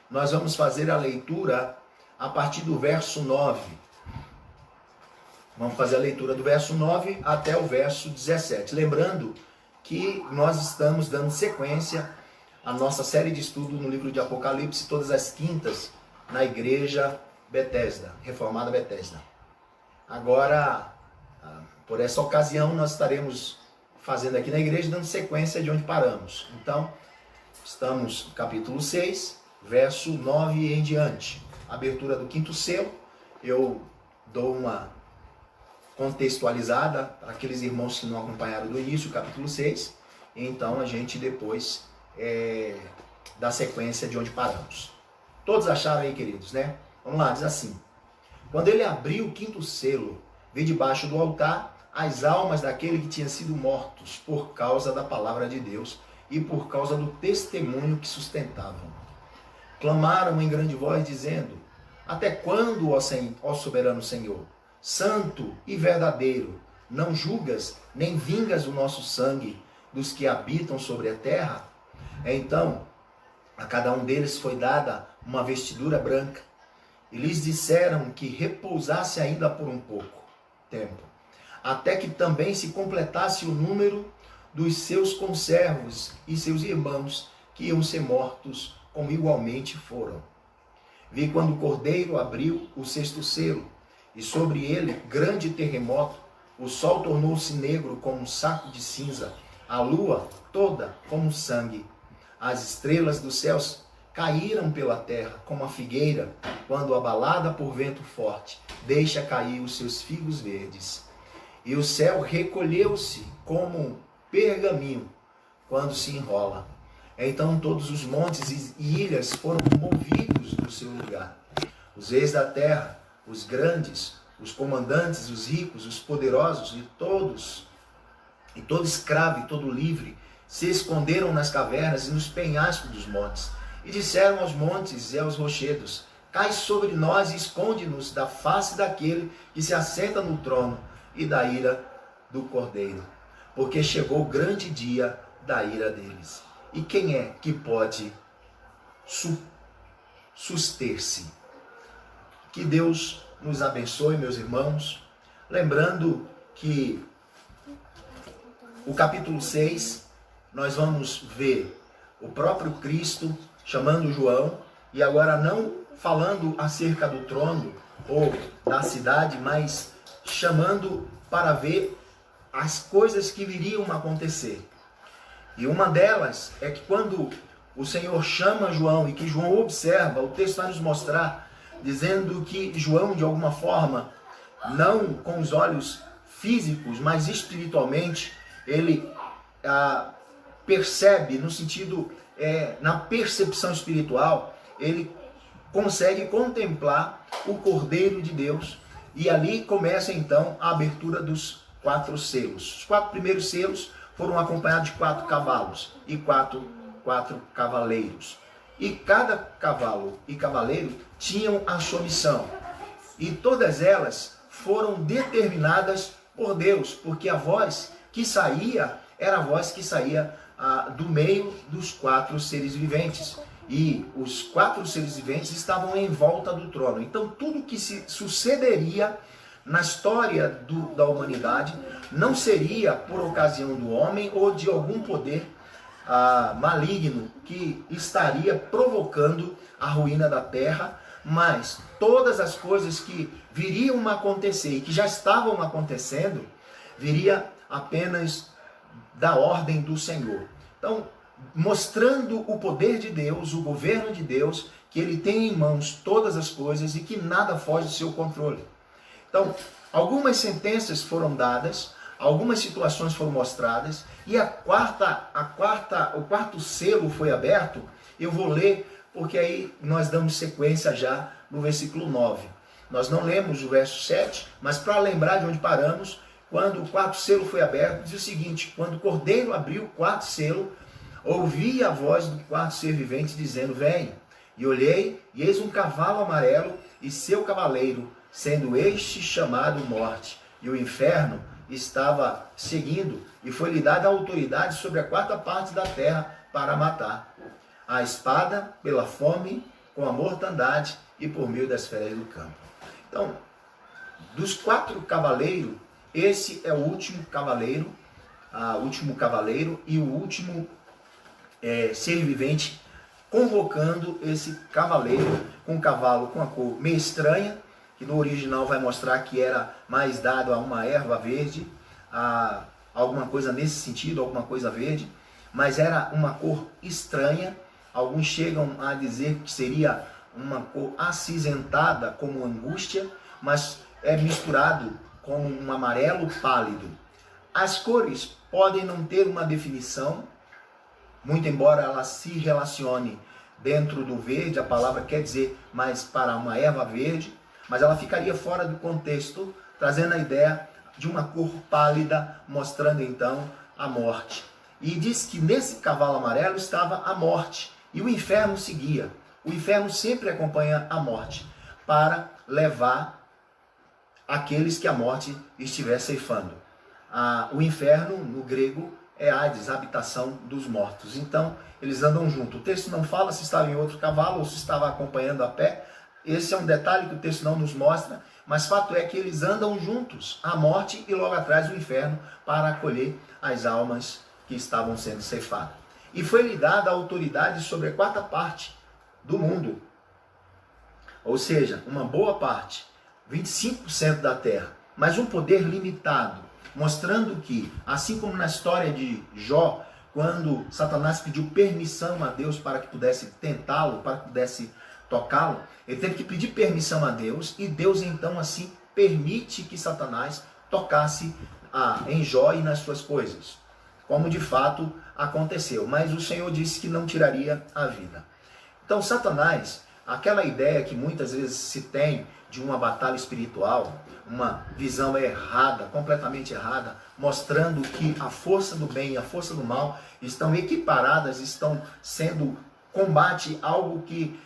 Nós vamos fazer a leitura a partir do verso 9. Vamos fazer a leitura do verso 9 até o verso 17. Lembrando que nós estamos dando sequência à nossa série de estudo no livro de Apocalipse, todas as quintas, na igreja Betesda, Reformada Betesda. Agora, por essa ocasião, nós estaremos fazendo aqui na igreja, dando sequência de onde paramos. Então, estamos no capítulo 6, verso 9 em diante. Abertura do quinto selo. Eu dou uma contextualizada para aqueles irmãos que não acompanharam do início, capítulo 6. Então, a gente depois dá sequência de onde paramos. Todos acharam aí, queridos, né? Vamos lá, diz assim. Quando ele abriu o quinto selo, vi debaixo do altar as almas daquele que tinha sido mortos por causa da palavra de Deus e por causa do testemunho que sustentavam. Clamaram em grande voz, dizendo: Até quando, ó soberano Senhor, santo e verdadeiro, não julgas nem vingas o nosso sangue dos que habitam sobre a terra? Então, a cada um deles foi dada uma vestidura branca, e lhes disseram que repousasse ainda por um pouco tempo, até que também se completasse o número dos seus conservos e seus irmãos que iam ser mortos, como igualmente foram. Vi quando o Cordeiro abriu o sexto selo, e sobre ele grande terremoto, o sol tornou-se negro como um saco de cinza, a lua toda como sangue. As estrelas dos céus caíram pela terra, como a figueira, quando abalada por vento forte, deixa cair os seus figos verdes. E o céu recolheu-se como um pergaminho, quando se enrola. Então todos os montes e ilhas foram movidos do seu lugar. Os reis da terra, os grandes, os comandantes, os ricos, os poderosos, e todo escravo e todo livre, se esconderam nas cavernas e nos penhascos dos montes, e disseram aos montes e aos rochedos: Cai sobre nós e esconde-nos da face daquele que se assenta no trono e da ira do Cordeiro, porque chegou o grande dia da ira deles. E quem é que pode suster-se? Que Deus nos abençoe, meus irmãos. Lembrando que o capítulo 6, nós vamos ver o próprio Cristo chamando João, e agora não falando acerca do trono ou da cidade, mas chamando para ver as coisas que viriam a acontecer. E uma delas é que quando o Senhor chama João e que João observa, o texto vai nos mostrar, dizendo que João, de alguma forma, não com os olhos físicos, mas espiritualmente, ele percebe, no sentido, na percepção espiritual, ele consegue contemplar o Cordeiro de Deus, e ali começa então a abertura dos 4 selos. Os 4 primeiros selos foram acompanhados de 4 cavalos e quatro cavaleiros. E cada cavalo e cavaleiro tinham a sua missão. E todas elas foram determinadas por Deus, porque a voz que saía era a voz que saía do meio dos 4 seres viventes. E os 4 seres viventes estavam em volta do trono. Então tudo que se sucederia na história da humanidade não seria por ocasião do homem ou de algum poder maligno que estaria provocando a ruína da terra, mas todas as coisas que viriam a acontecer e que já estavam acontecendo, viria apenas da ordem do Senhor. Então, mostrando o poder de Deus, o governo de Deus, que Ele tem em mãos todas as coisas e que nada foge do seu controle. Então, algumas sentenças foram dadas, algumas situações foram mostradas, e o quarto selo foi aberto. Eu vou ler, porque aí nós damos sequência já no versículo 9. Nós não lemos o verso 7, mas para lembrar de onde paramos, quando o quarto selo foi aberto, diz o seguinte: quando o Cordeiro abriu o quarto selo, ouvi a voz do quarto ser vivente dizendo: Vem. E olhei, e eis um cavalo amarelo, e seu cavaleiro, sendo este chamado Morte, e o inferno estava seguindo, e foi-lhe dada a autoridade sobre a 4ª parte da terra para matar. a espada, pela fome, com a mortandade e por meio das férias do campo. Então, dos 4 cavaleiros, esse é o último cavaleiro e o último ser vivente, convocando esse cavaleiro com um cavalo com a cor meio estranha, que no original vai mostrar que era mais dado a uma erva verde, a alguma coisa nesse sentido, alguma coisa verde, mas era uma cor estranha. Alguns chegam a dizer que seria uma cor acinzentada, como angústia, mas é misturado com um amarelo pálido. As cores podem não ter uma definição, muito embora ela se relacione dentro do verde, a palavra quer dizer mais para uma erva verde, mas ela ficaria fora do contexto, trazendo a ideia de uma cor pálida, mostrando então a morte. E diz que nesse cavalo amarelo estava a morte, e o inferno seguia. O inferno sempre acompanha a morte, para levar aqueles que a morte estiver ceifando. O inferno, no grego, é Hades, a habitação dos mortos. Então, eles andam juntos. O texto não fala se estava em outro cavalo ou se estava acompanhando a pé. Esse é um detalhe que o texto não nos mostra, mas fato é que eles andam juntos, a morte e logo atrás o inferno, para acolher as almas que estavam sendo ceifadas. E foi-lhe dada a autoridade sobre a 4ª parte do mundo, ou seja, uma boa parte, 25% da terra, mas um poder limitado, mostrando que, assim como na história de Jó, quando Satanás pediu permissão a Deus para que pudesse tentá-lo, para que pudesse tocá-lo, ele teve que pedir permissão a Deus, e Deus então assim permite que Satanás tocasse em Jó e nas suas coisas, como de fato aconteceu, mas o Senhor disse que não tiraria a vida. Então Satanás, aquela ideia que muitas vezes se tem de uma batalha espiritual, uma visão errada, completamente errada, mostrando que a força do bem e a força do mal estão equiparadas, estão sendo combate, algo que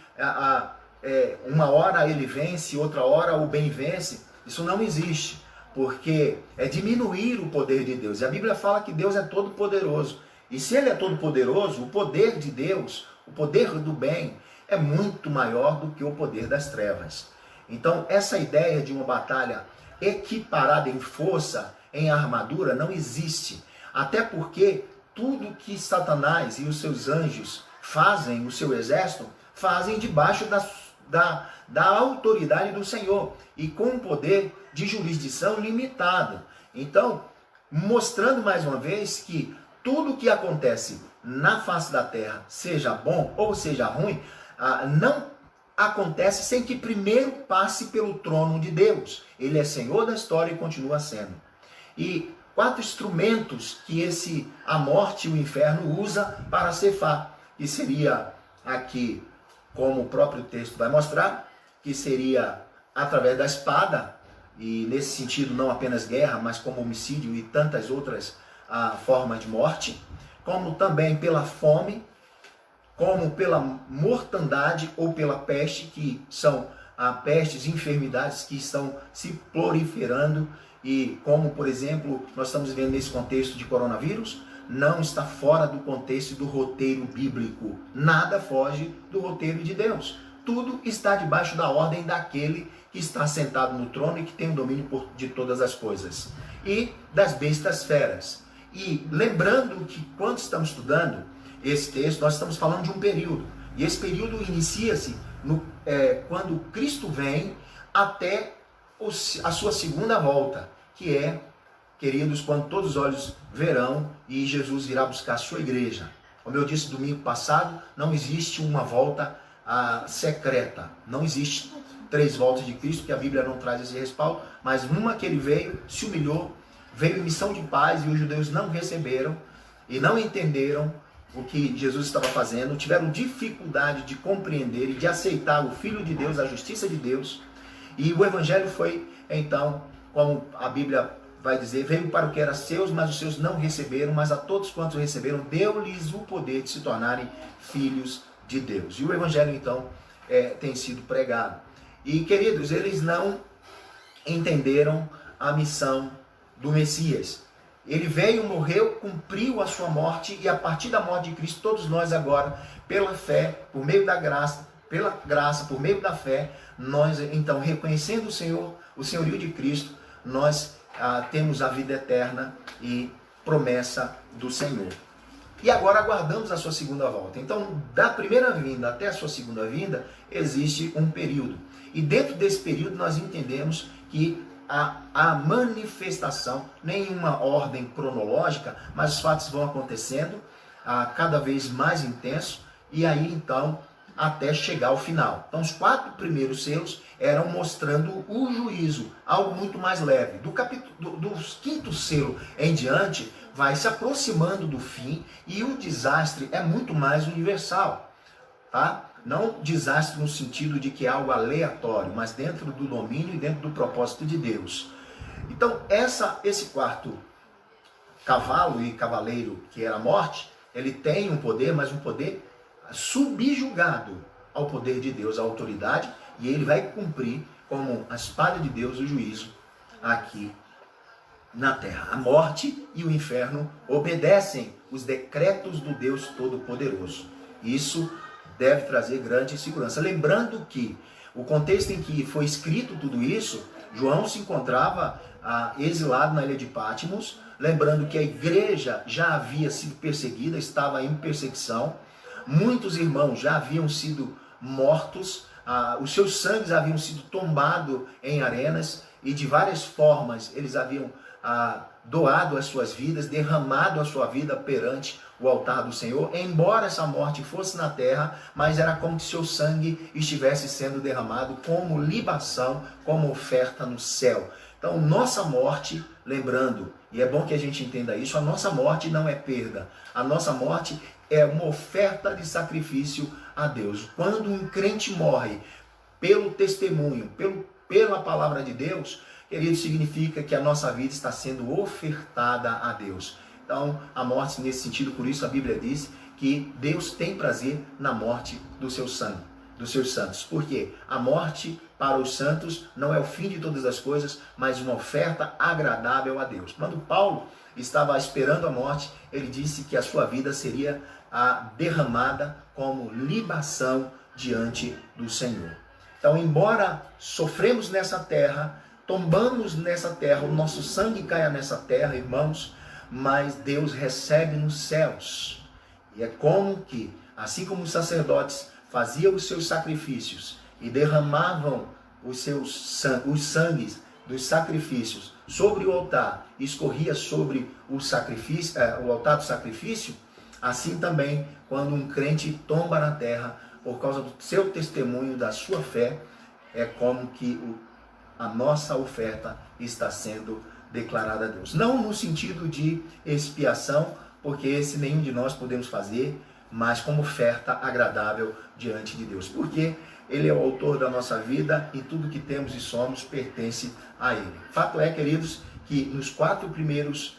uma hora ele vence, outra hora o bem vence. Isso não existe, porque é diminuir o poder de Deus. E a Bíblia fala que Deus é todo poderoso. E se ele é todo poderoso, o poder de Deus, o poder do bem, é muito maior do que o poder das trevas. Então, essa ideia de uma batalha equiparada em força, em armadura, não existe. Até porque tudo que Satanás e os seus anjos fazem, o seu exército, fazem debaixo da autoridade do Senhor e com um poder de jurisdição limitado. Então, mostrando mais uma vez que tudo que acontece na face da terra, seja bom ou seja ruim, não acontece sem que primeiro passe pelo trono de Deus. Ele é Senhor da história e continua sendo. E 4 instrumentos que a morte e o inferno usa para ceifar, que seria aqui, como o próprio texto vai mostrar, que seria através da espada, e nesse sentido não apenas guerra, mas como homicídio e tantas outras formas de morte, como também pela fome, como pela mortandade ou pela peste, que são pestes e enfermidades que estão se proliferando, e como, por exemplo, nós estamos vendo nesse contexto de coronavírus, não está fora do contexto do roteiro bíblico. Nada foge do roteiro de Deus. Tudo está debaixo da ordem daquele que está sentado no trono e que tem o domínio de todas as coisas. E das bestas feras. E lembrando que quando estamos estudando esse texto, nós estamos falando de um período. E esse período inicia-se quando Cristo vem até a sua segunda volta, que é, queridos, quando todos os olhos verão e Jesus virá buscar a sua igreja. Como eu disse domingo passado, não existe uma volta secreta. Não existe 3 voltas de Cristo, que a Bíblia não traz esse respaldo, mas numa que ele veio, se humilhou, veio em missão de paz e os judeus não receberam e não entenderam o que Jesus estava fazendo, tiveram dificuldade de compreender e de aceitar o Filho de Deus, a justiça de Deus. E o Evangelho foi, então, como a Bíblia vai dizer, veio para o que era seus, mas os seus não receberam, mas a todos quantos receberam, deu-lhes o poder de se tornarem filhos de Deus. E o Evangelho, então, tem sido pregado. E, queridos, eles não entenderam a missão do Messias. Ele veio, morreu, cumpriu a sua morte, e a partir da morte de Cristo, todos nós agora, pela fé, por meio da graça, por meio da fé, nós então, reconhecendo o Senhor, o senhorio de Cristo, nós temos a vida eterna e promessa do Senhor. E agora aguardamos a sua segunda volta. Então, da primeira vinda até a sua segunda vinda, existe um período. E dentro desse período nós entendemos que a manifestação, nenhuma ordem cronológica, mas os fatos vão acontecendo cada vez mais intenso, e aí então até chegar ao final. Então os 4 primeiros selos eram mostrando o juízo, algo muito mais leve. Do 5º selo em diante, vai se aproximando do fim, e o desastre é muito mais universal, tá? Não desastre no sentido de que é algo aleatório, mas dentro do domínio e dentro do propósito de Deus. Então, esse 4º cavalo e cavaleiro, que era a morte, ele tem um poder, mas um poder subjugado ao poder de Deus, à autoridade, e ele vai cumprir como a espada de Deus o juízo aqui na terra. A morte e o inferno obedecem os decretos do Deus Todo-Poderoso. Isso deve trazer grande segurança. Lembrando que o contexto em que foi escrito tudo isso, João se encontrava exilado na ilha de Patmos, lembrando que a igreja já havia sido perseguida, estava em perseguição, muitos irmãos já haviam sido mortos, os seus sangues haviam sido tombados em arenas, e de várias formas eles haviam doado as suas vidas, derramado a sua vida perante o altar do Senhor, embora essa morte fosse na terra, mas era como se seu sangue estivesse sendo derramado como libação, como oferta no céu. Então, nossa morte, lembrando, e é bom que a gente entenda isso, a nossa morte não é perda, a nossa morte é uma oferta de sacrifício a Deus. Quando um crente morre pelo testemunho, pela palavra de Deus, querido, significa que a nossa vida está sendo ofertada a Deus. Então, a morte nesse sentido, por isso a Bíblia diz que Deus tem prazer na morte do seu sangue, dos seus santos. Porque a morte para os santos não é o fim de todas as coisas, mas uma oferta agradável a Deus. Quando Paulo estava esperando a morte, ele disse que a sua vida seria derramada como libação diante do Senhor. Então, embora sofremos nessa terra, tombamos nessa terra, o nosso sangue caia nessa terra, irmãos, mas Deus recebe nos céus. E é como que, assim como os sacerdotes faziam os seus sacrifícios e derramavam os sangues dos sacrifícios sobre o altar, escorria sobre o altar do sacrifício, assim também, quando um crente tomba na terra, por causa do seu testemunho, da sua fé, é como que a nossa oferta está sendo declarada a Deus. Não no sentido de expiação, porque esse nenhum de nós podemos fazer, mas como oferta agradável diante de Deus. Porque Ele é o autor da nossa vida e tudo que temos e somos pertence a Ele. Fato é, queridos, que nos 4 primeiros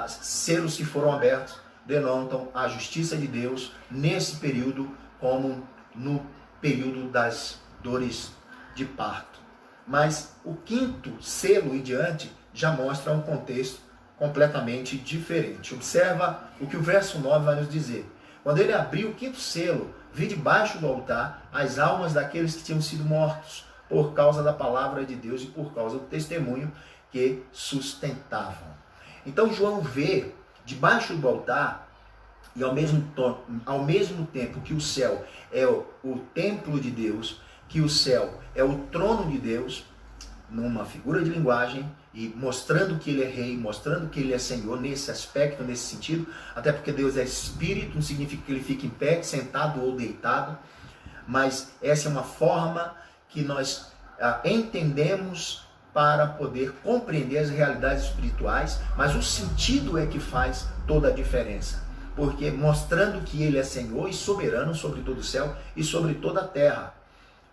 selos que foram abertos denotam a justiça de Deus nesse período, como no período das dores de parto. Mas o 5º selo em diante já mostra um contexto completamente diferente. Observa o que o verso 9 vai nos dizer. Quando ele abriu o 5º selo, vi debaixo do altar as almas daqueles que tinham sido mortos por causa da palavra de Deus e por causa do testemunho que sustentavam. Então João vê debaixo do altar, e ao mesmo tempo que o céu é o templo de Deus, que o céu é o trono de Deus, numa figura de linguagem, e mostrando que Ele é rei, mostrando que Ele é Senhor, nesse aspecto, nesse sentido, até porque Deus é Espírito, não significa que Ele fique em pé, sentado ou deitado, mas essa é uma forma que nós entendemos para poder compreender as realidades espirituais, mas o sentido é que faz toda a diferença, porque mostrando que Ele é Senhor e soberano sobre todo o céu e sobre toda a terra.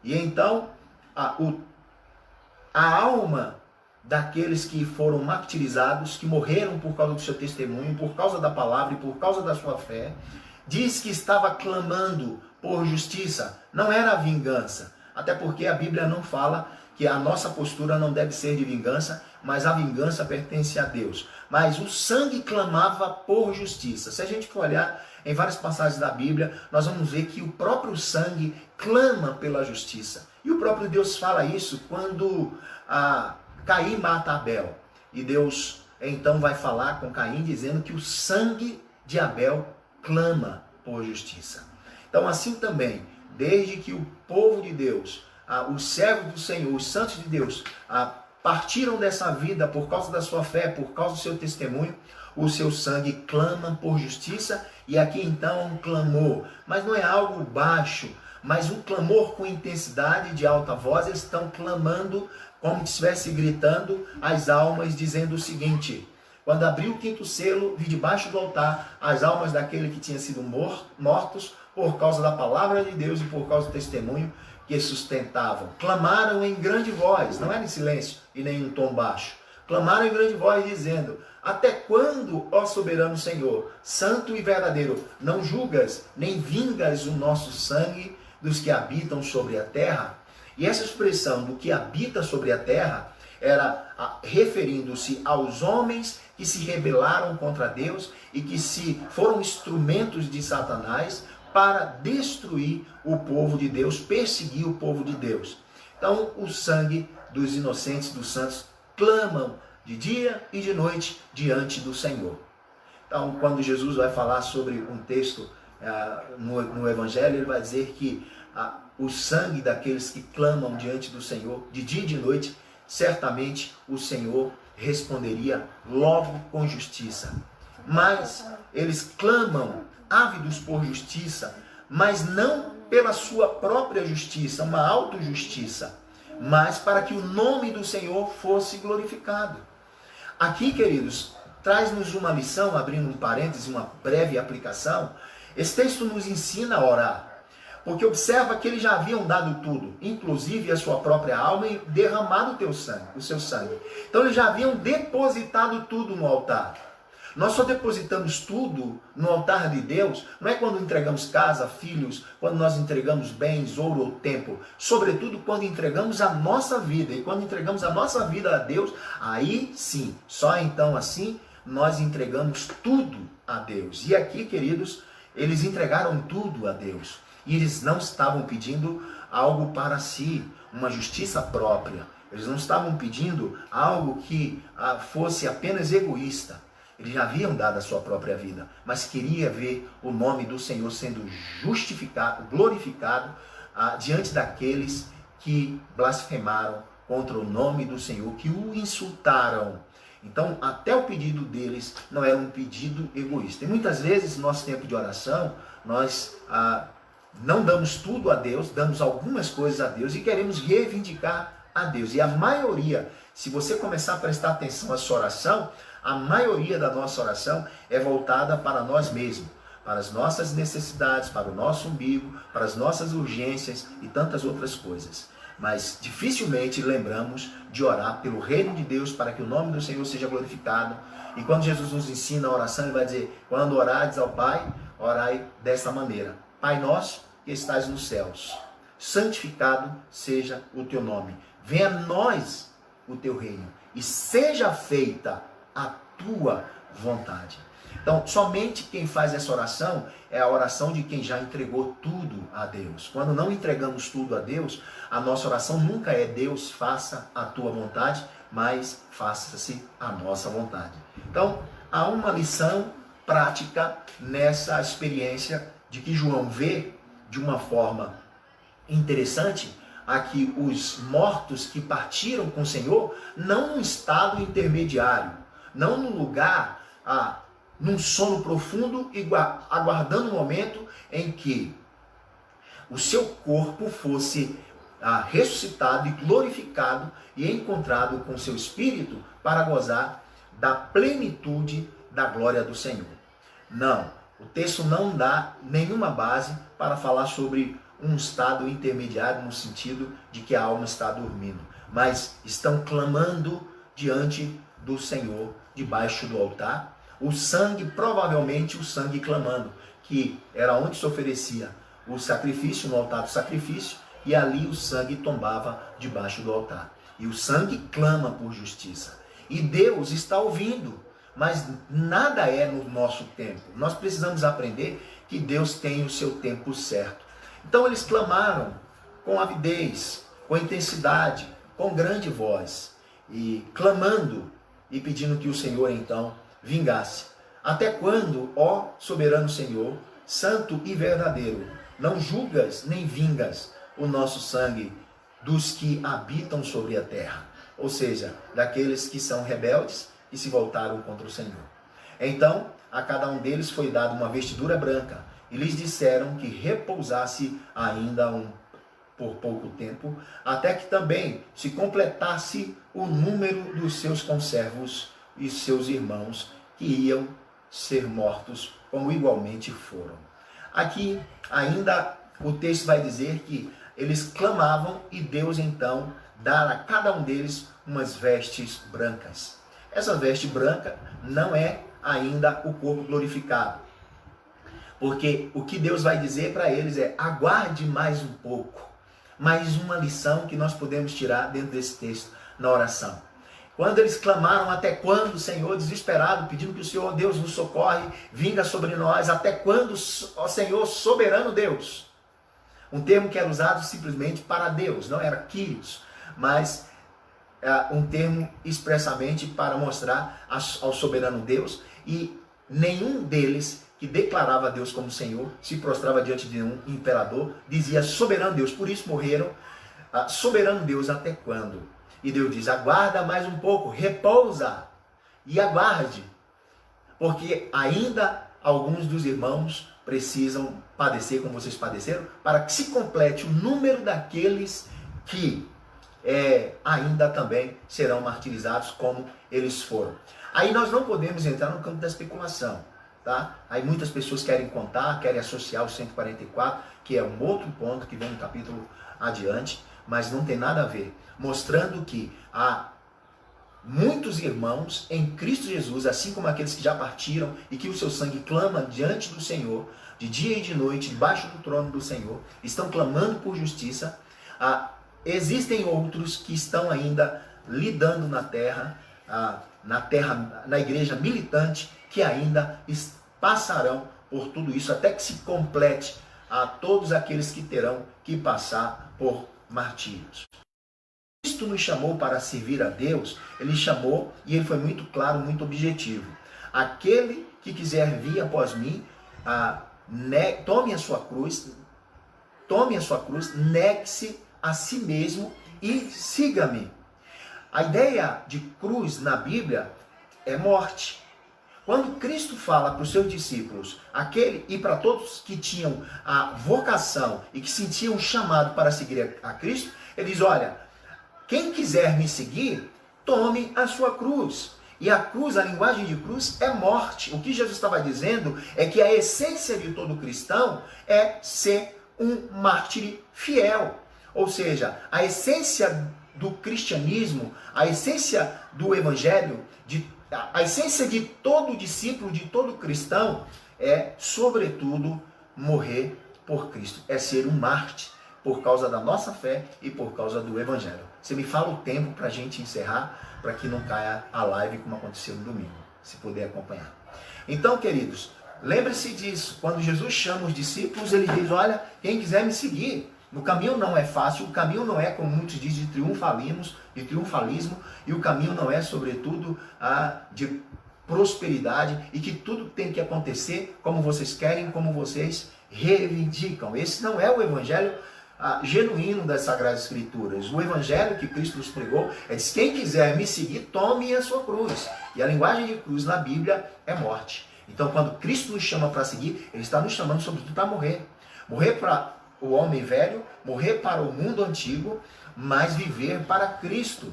E então, a alma daqueles que foram martirizados, que morreram por causa do seu testemunho, por causa da palavra e por causa da sua fé, diz que estava clamando por justiça, não era vingança, até porque a Bíblia não fala que a nossa postura não deve ser de vingança, mas a vingança pertence a Deus. mas o sangue clamava por justiça. Se a gente for olhar em várias passagens da Bíblia, nós vamos ver que o próprio sangue clama pela justiça. E o próprio Deus fala isso quando Caim mata Abel. E Deus então vai falar com Caim dizendo que o sangue de Abel clama por justiça. Então assim também, desde que o povo de Deus, os servos do Senhor, os santos de Deus, partiram dessa vida por causa da sua fé, por causa do seu testemunho, o seu sangue clama por justiça. E aqui então um clamor, mas não é algo baixo, mas um clamor com intensidade de alta voz. Eles estão clamando como se estivesse gritando as almas, dizendo o seguinte: quando abriu o quinto selo, vi debaixo do altar as almas daquele que tinha sido mortos por causa da palavra de Deus e por causa do testemunho que sustentavam. Clamaram em grande voz, não era em silêncio e nem em tom baixo. Clamaram em grande voz dizendo: até quando, ó soberano Senhor, santo e verdadeiro, não julgas nem vingas o nosso sangue dos que habitam sobre a terra? E essa expressão do que habita sobre a terra era referindo-se aos homens que se rebelaram contra Deus e que foram instrumentos de Satanás para destruir o povo de Deus, perseguir o povo de Deus. Então, o sangue dos inocentes, dos santos, clamam de dia e de noite diante do Senhor. Então, quando Jesus vai falar sobre um texto no Evangelho, ele vai dizer que o sangue daqueles que clamam diante do Senhor, de dia e de noite, certamente o Senhor responderia logo com justiça. Mas eles clamam, ávidos por justiça, mas não pela sua própria justiça, uma autojustiça, mas para que o nome do Senhor fosse glorificado. Aqui, queridos, traz-nos uma lição, abrindo um parêntese, uma breve aplicação. Esse texto nos ensina a orar, porque observa que eles já haviam dado tudo, inclusive a sua própria alma, e derramado o seu sangue. Então eles já haviam depositado tudo no altar. Nós só depositamos tudo no altar de Deus, não é quando entregamos casa, filhos, quando nós entregamos bens, ouro ou tempo. Sobretudo quando entregamos a nossa vida. E quando entregamos a nossa vida a Deus, aí sim, só então assim, nós entregamos tudo a Deus. E aqui, queridos, eles entregaram tudo a Deus. E eles não estavam pedindo algo para si, uma justiça própria. Eles não estavam pedindo algo que fosse apenas egoísta. Eles já haviam dado a sua própria vida, mas queria ver o nome do Senhor sendo justificado, glorificado diante daqueles que blasfemaram contra o nome do Senhor, que o insultaram. Então, até o pedido deles não era um pedido egoísta. E muitas vezes, no nosso tempo de oração, nós não damos tudo a Deus, damos algumas coisas a Deus e queremos reivindicar a Deus. E a maioria, se você começar a prestar atenção à sua oração, a maioria da nossa oração é voltada para nós mesmos, para as nossas necessidades, para o nosso umbigo, para as nossas urgências e tantas outras coisas. Mas dificilmente lembramos de orar pelo reino de Deus, para que o nome do Senhor seja glorificado. E quando Jesus nos ensina a oração, ele vai dizer: quando orares ao Pai, orai desta maneira: Pai nosso que estás nos céus, santificado seja o teu nome. Venha a nós o teu reino e seja feita a tua vontade. Então, somente quem faz essa oração é a oração de quem já entregou tudo a Deus. Quando não entregamos tudo a Deus, a nossa oração nunca é: Deus, faça a tua vontade, mas faça-se a nossa vontade. Então, há uma lição prática nessa experiência de que João vê de uma forma interessante aqui os mortos que partiram com o Senhor, não num estado intermediário, não num lugar, num sono profundo, aguardando o momento em que o seu corpo fosse ressuscitado e glorificado e encontrado com seu espírito para gozar da plenitude da glória do Senhor. Não, o texto não dá nenhuma base para falar sobre um estado intermediário no sentido de que a alma está dormindo, mas estão clamando diante do Senhor, debaixo do altar, o sangue, provavelmente o sangue clamando, que era onde se oferecia o sacrifício, no altar do sacrifício, e ali o sangue tombava debaixo do altar. E o sangue clama por justiça. E Deus está ouvindo, mas nada é no nosso tempo. Nós precisamos aprender que Deus tem o seu tempo certo. Então eles clamaram com avidez, com intensidade, com grande voz, e clamando e pedindo que o Senhor então vingasse. Até quando, ó soberano Senhor, santo e verdadeiro, não julgas nem vingas o nosso sangue dos que habitam sobre a terra? Ou seja, daqueles que são rebeldes e se voltaram contra o Senhor. Então, a cada um deles foi dada uma vestidura branca, e lhes disseram que repousasse ainda por pouco tempo, até que também se completasse o número dos seus conservos e seus irmãos, que iam ser mortos, como igualmente foram. Aqui, ainda, o texto vai dizer que eles clamavam e Deus, então, dá a cada um deles umas vestes brancas. Essa veste branca não é ainda o corpo glorificado. Porque o que Deus vai dizer para eles é: aguarde mais um pouco. Mais uma lição que nós podemos tirar dentro desse texto na oração. Quando eles clamaram: até quando, Senhor, desesperado, pedindo que o Senhor Deus nos socorre, vinga sobre nós, até quando, ó Senhor, soberano Deus? Um termo que era usado simplesmente para Deus, não era Kyrios, mas um termo expressamente para mostrar ao soberano Deus, e nenhum deles que declarava Deus como Senhor se prostrava diante de um imperador, dizia soberano Deus. Por isso morreram. Soberano Deus, até quando? E Deus diz: aguarda mais um pouco, repousa e aguarde, porque ainda alguns dos irmãos precisam padecer como vocês padeceram, para que se complete o número daqueles que ainda também serão martirizados como eles foram. Aí nós não podemos entrar no campo da especulação, tá? Aí muitas pessoas querem contar, querem associar o 144, que é um outro ponto que vem no capítulo adiante, mas não tem nada a ver, mostrando que há muitos irmãos em Cristo Jesus, assim como aqueles que já partiram e que o seu sangue clama diante do Senhor, de dia e de noite, debaixo do trono do Senhor, estão clamando por justiça. Existem outros que estão ainda lidando na terra, na igreja militante, que ainda passarão por tudo isso, até que se complete a todos aqueles que terão que passar por martírios. Cristo nos chamou para servir a Deus, ele chamou, e ele foi muito claro, muito objetivo. Aquele que quiser vir após mim, tome a sua cruz, negue-se a si mesmo e siga-me. A ideia de cruz na Bíblia é morte. Quando Cristo fala para os seus discípulos, e para todos que tinham a vocação e que sentiam chamado para seguir a Cristo, ele diz: olha, quem quiser me seguir, tome a sua cruz. E a cruz, a linguagem de cruz, é morte. O que Jesus estava dizendo é que a essência de todo cristão é ser um mártir fiel. Ou seja, a essência do cristianismo, a essência do evangelho, a essência de todo discípulo, de todo cristão, é, sobretudo, morrer por Cristo. É ser um mártir por causa da nossa fé e por causa do evangelho. Você me fala o tempo para a gente encerrar, para que não caia a live como aconteceu no domingo, se puder acompanhar. Então, queridos, lembre-se disso. Quando Jesus chama os discípulos, ele diz: olha, quem quiser me seguir. O caminho não é fácil, o caminho não é, como muitos dizem, de triunfalismo, e o caminho não é, sobretudo, de prosperidade, e que tudo tem que acontecer como vocês querem, como vocês reivindicam. Esse não é o evangelho genuíno das Sagradas Escrituras. O evangelho que Cristo nos pregou é de: quem quiser me seguir, tome a sua cruz. E a linguagem de cruz na Bíblia é morte. Então, quando Cristo nos chama para seguir, ele está nos chamando, sobretudo, para morrer. Morrer para o homem velho, morrer para o mundo antigo, mas viver para Cristo.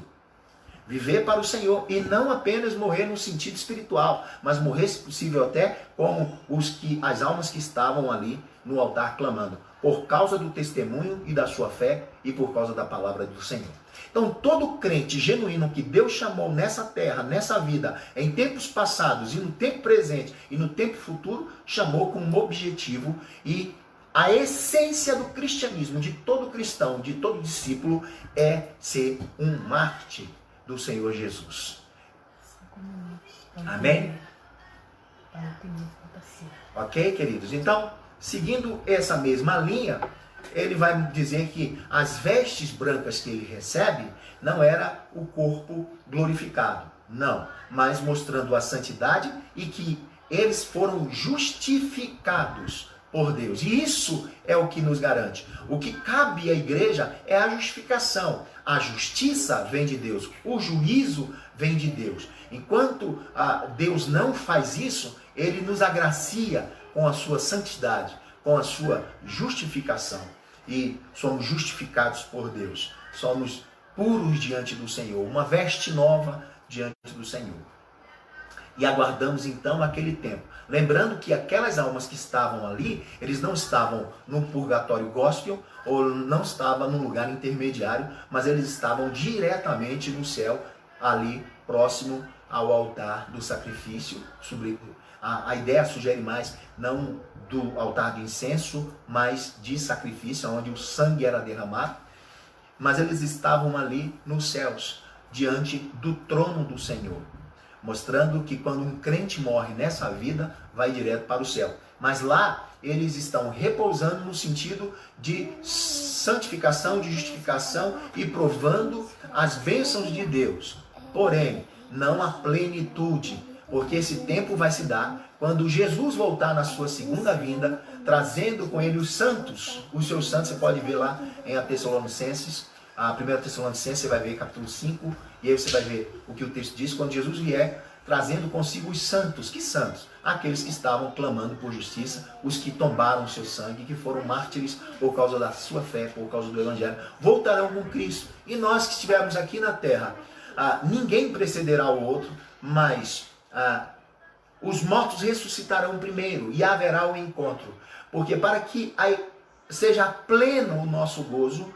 Viver para o Senhor. E não apenas morrer no sentido espiritual, mas morrer, se possível, até como as almas que estavam ali no altar clamando, por causa do testemunho e da sua fé e por causa da palavra do Senhor. Então, todo crente genuíno que Deus chamou nessa terra, nessa vida, em tempos passados e no tempo presente e no tempo futuro, chamou com um objetivo. E a essência do cristianismo, de todo cristão, de todo discípulo, é ser um mártir do Senhor Jesus. Amém? Ok, queridos? Então, seguindo essa mesma linha, ele vai dizer que as vestes brancas que ele recebe não era o corpo glorificado, não, mas mostrando a santidade e que eles foram justificados por Deus. E isso é o que nos garante. O que cabe à igreja é a justificação. A justiça vem de Deus, o juízo vem de Deus. Enquanto Deus não faz isso, ele nos agracia com a sua santidade, com a sua justificação. E somos justificados por Deus. Somos puros diante do Senhor, uma veste nova diante do Senhor. E aguardamos então aquele tempo. Lembrando que aquelas almas que estavam ali, eles não estavam no purgatório gospel, ou não estavam num lugar intermediário, mas eles estavam diretamente no céu, ali próximo ao altar do sacrifício. A ideia sugere mais, não do altar de incenso, mas de sacrifício, onde o sangue era derramado. Mas eles estavam ali nos céus, diante do trono do Senhor, mostrando que quando um crente morre nessa vida, vai direto para o céu. Mas lá eles estão repousando no sentido de santificação, de justificação e provando as bênçãos de Deus. Porém, não a plenitude, porque esse tempo vai se dar quando Jesus voltar na sua segunda vinda, trazendo com ele os santos, os seus santos. Você pode ver lá em Tessalonicenses, a 1 Tessalonicenses, você vai ver capítulo 5, e aí você vai ver o que o texto diz, quando Jesus vier, trazendo consigo os santos. Que santos? Aqueles que estavam clamando por justiça, os que tombaram o seu sangue, que foram mártires por causa da sua fé, por causa do Evangelho, voltarão com Cristo. E nós que estivermos aqui na terra, ninguém precederá o outro, mas os mortos ressuscitarão primeiro e haverá o encontro. Porque para que seja pleno o nosso gozo,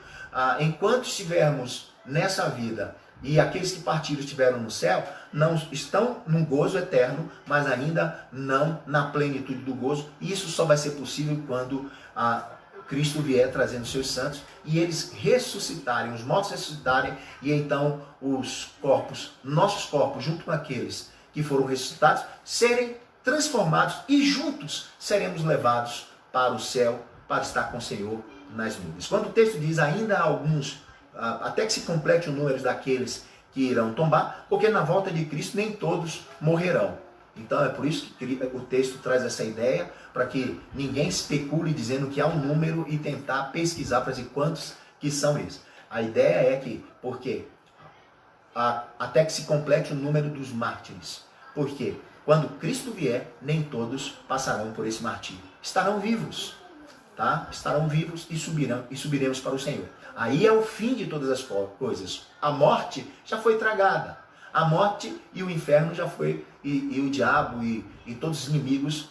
enquanto estivermos nessa vida e aqueles que partiram estiveram no céu, não estão num gozo eterno, mas ainda não na plenitude do gozo. E isso só vai ser possível quando Cristo vier trazendo seus santos e eles ressuscitarem, os mortos ressuscitarem, e então os corpos, nossos corpos, junto com aqueles que foram ressuscitados, serem transformados e juntos seremos levados para o céu, para estar com o Senhor nas nuvens. Quando o texto diz ainda há alguns, até que se complete o número daqueles que irão tombar, porque na volta de Cristo nem todos morrerão. Então é por isso que o texto traz essa ideia, para que ninguém especule dizendo que há um número e tentar pesquisar para dizer quantos que são eles. A ideia é que, porque até que se complete o número dos mártires. Porque quando Cristo vier, nem todos passarão por esse martírio. Estarão vivos, tá? Estarão vivos e subiremos para o Senhor. Aí é o fim de todas as coisas. A morte já foi tragada. A morte e o inferno já foi, e o diabo e todos os inimigos,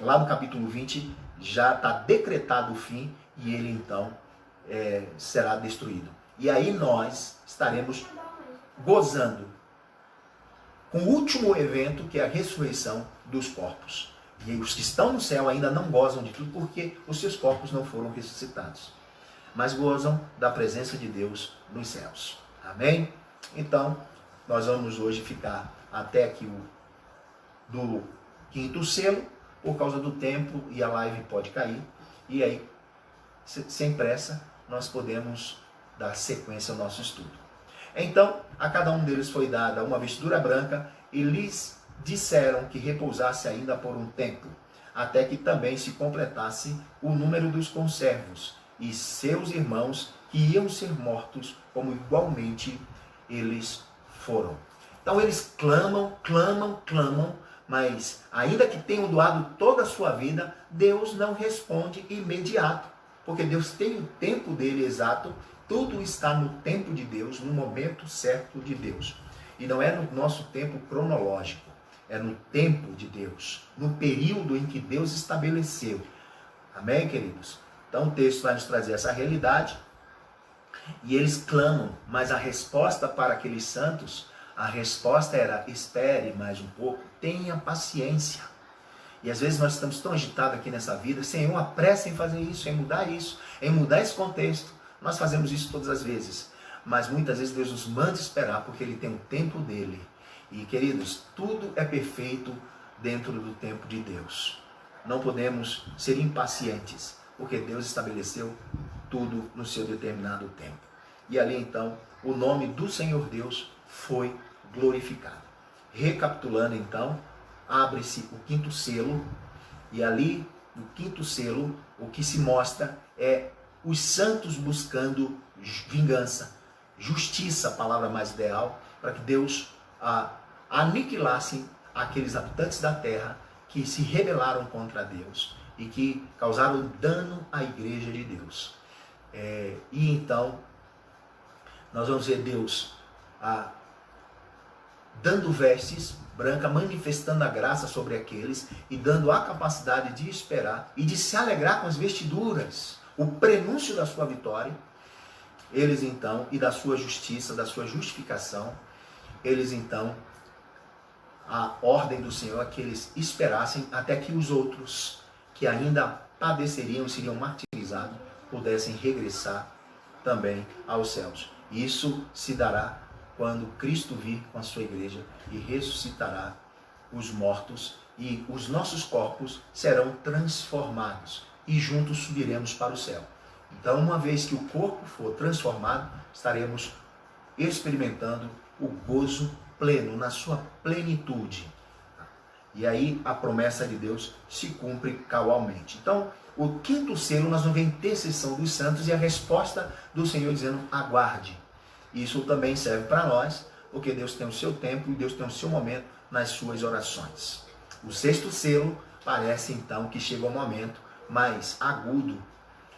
lá no capítulo 20, já está decretado o fim, e ele então será destruído. E aí nós estaremos gozando com o último evento, que é a ressurreição dos corpos. E os que estão no céu ainda não gozam de tudo, porque os seus corpos não foram ressuscitados, mas gozam da presença de Deus nos céus. Amém? Então, nós vamos hoje ficar até aqui do quinto selo, por causa do tempo, e a live pode cair. E aí, sem pressa, nós podemos dar sequência ao nosso estudo. Então, a cada um deles foi dada uma vestidura branca, e lhes disseram que repousasse ainda por um tempo, até que também se completasse o número dos conservos, e seus irmãos que iam ser mortos, como igualmente eles foram. Então eles clamam, mas ainda que tenham doado toda a sua vida, Deus não responde imediato, porque Deus tem o tempo dele exato. Tudo está no tempo de Deus, no momento certo de Deus. E não é no nosso tempo cronológico, é no tempo de Deus, no período em que Deus estabeleceu. Amém, queridos? Então o texto vai nos trazer essa realidade. E eles clamam, mas a resposta para aqueles santos, a resposta era: espere mais um pouco, tenha paciência. E às vezes nós estamos tão agitados aqui nessa vida, sem uma pressa em fazer isso, em mudar esse contexto. Nós fazemos isso todas as vezes, mas muitas vezes Deus nos manda esperar, porque Ele tem o tempo dele. E, queridos, tudo é perfeito dentro do tempo de Deus. Não podemos ser impacientes, porque Deus estabeleceu tudo no seu determinado tempo. E ali, então, o nome do Senhor Deus foi glorificado. Recapitulando, então, abre-se o quinto selo, e ali, no quinto selo, o que se mostra é os santos buscando vingança, justiça, a palavra mais ideal, para que Deus aniquilasse aqueles habitantes da terra que se rebelaram contra Deus e que causaram dano à igreja de Deus. E então, nós vamos ver Deus dando vestes brancas, manifestando a graça sobre aqueles e dando a capacidade de esperar e de se alegrar com as vestiduras, o prenúncio da sua vitória. Eles então, e da sua justiça, da sua justificação, eles então, a ordem do Senhor é que eles esperassem até que os outros que ainda padeceriam, seriam martirizados, pudessem regressar também aos céus. Isso se dará quando Cristo vir com a sua igreja e ressuscitará os mortos, e os nossos corpos serão transformados e juntos subiremos para o céu. Então, uma vez que o corpo for transformado, estaremos experimentando o gozo pleno, na sua plenitude. E aí a promessa de Deus se cumpre cabalmente. Então, o quinto selo, nós vamos ver a intercessão dos santos e a resposta do Senhor dizendo: aguarde. Isso também serve para nós, porque Deus tem o seu tempo e Deus tem o seu momento nas suas orações. O sexto selo parece então que chega o momento mais agudo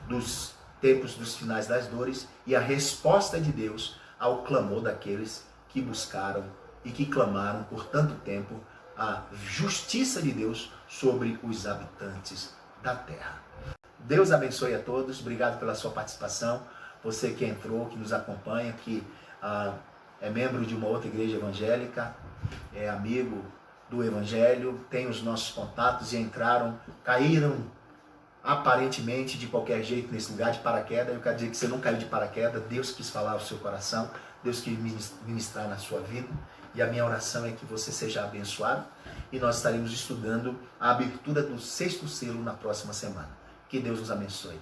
dos tempos dos finais das dores e a resposta de Deus ao clamor daqueles que buscaram e que clamaram por tanto tempo a justiça de Deus sobre os habitantes da terra. Deus abençoe a todos, obrigado pela sua participação. Você que entrou, que nos acompanha, que é membro de uma outra igreja evangélica, é amigo do Evangelho, tem os nossos contatos e entraram, caíram aparentemente de qualquer jeito nesse lugar de paraquedas. Eu quero dizer que você não caiu de paraquedas, Deus quis falar ao seu coração, Deus quis ministrar na sua vida, e a minha oração é que você seja abençoado, e nós estaremos estudando a abertura do sexto selo na próxima semana. Que Deus nos abençoe.